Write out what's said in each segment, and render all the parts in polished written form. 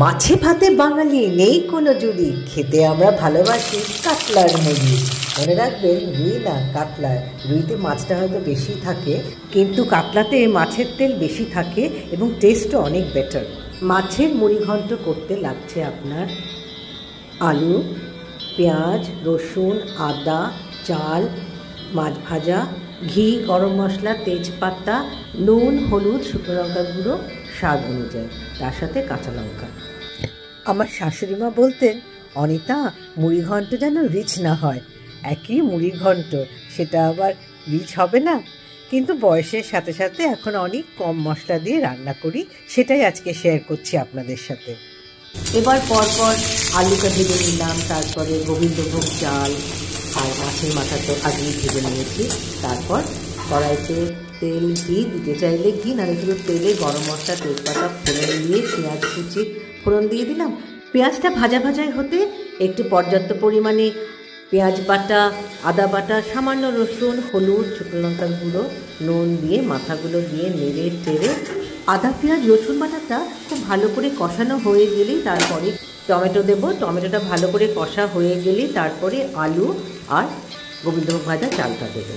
মাছে ভাতে বাঙালি নেই কোনো জুড়ি, খেতে আমরা ভালোবাসি কাতলার মুড়ি। মনে রাখবেন, রুই না কাতলা। রুইতে মাছটা হয়তো বেশি থাকে, কিন্তু কাতলাতে মাছের তেল বেশি থাকে এবং টেস্টও অনেক বেটার। মাছের মুড়ি ঘন্ট করতে লাগছে আপনার আলু, পেঁয়াজ, রসুন, আদা, চাল, মাছ ভাজা, ঘি, গরম মশলা, তেজপাতা, নুন, হলুদ, শুকনো লঙ্কার গুঁড়ো স্বাদ অনুযায়ী, তার সাথে কাঁচা লঙ্কা। আমার শাশুড়ি মা বলতেন, অনিতা, মুড়ি ঘন্ট যেন রিচ না হয়। একই মুড়ি ঘন্ট, সেটা আবার রিচ হবে না। কিন্তু বয়সের সাথে সাথে এখন অনেক কম মশলা দিয়ে রান্না করি, সেটাই আজকে শেয়ার করছি আপনাদের সাথে। এবার পরপর আলুটা ভেজে নিলাম, তারপরে গোবিন্দভোগ চাল আর মাছের মাথা তো আগেই ভেজে নিয়েছি। তারপর কড়াইতে তেল, ঘি দিতে চাইলে ঘি, নাহলে শুধু তেলে গরম মশলা, তেজপাতা ফোড়ন দিয়ে পেঁয়াজ কুচি ফোড়ন দিয়ে দিলাম। পেঁয়াজটা ভাজা ভাজাই হতে একটু পর্যাপ্ত পরিমাণে পেঁয়াজ বাটা, আদা বাটা, সামান্য রসুন, হলুদ, শুকনো লঙ্কার গুঁড়ো, নুন দিয়ে মাথাগুলো দিয়ে নেড়ে টেড়ে আদা পেঁয়াজ রসুন বাটাটা খুব ভালো করে কষানো হয়ে গেলেই তারপরে টমেটো দেবো। টমেটোটা ভালো করে কষা হয়ে গেলেই তারপরে আলু আর গোবিন্দভোগ ভাজা চালটা দেবো।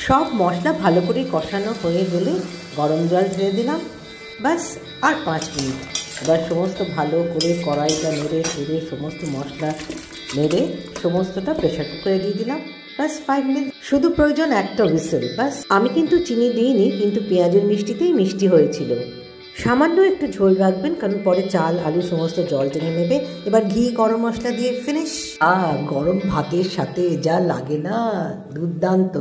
সব মশলা ভালো করে কষানো হয়ে গেলে গরম জল ঢেলে দিলাম। ব্যাস, আর 5 মিনিট। এবার সমস্ত ভালো করে কড়াইটা নেড়ে টেড়ে সমস্ত মশলা নেড়ে সমস্তটা প্রেশার কুকারে দিয়ে দিলাম। ব্যাস 5 মিনিট, শুধু প্রয়োজন একটা হুইসেল। ব্যাস। আমি কিন্তু চিনি দিইনি, কিন্তু পেঁয়াজের মিষ্টিতেই মিষ্টি হয়েছিল। সামান্য একটু ঝোল রাখবেন, কারণ পরে চাল আলু সমস্ত জল টেনে নেবে। এবার ঘি, গরম মশলা দিয়ে ফিনিশ। গরম ভাতের সাথে যা লাগে না, দুর্দান্ত।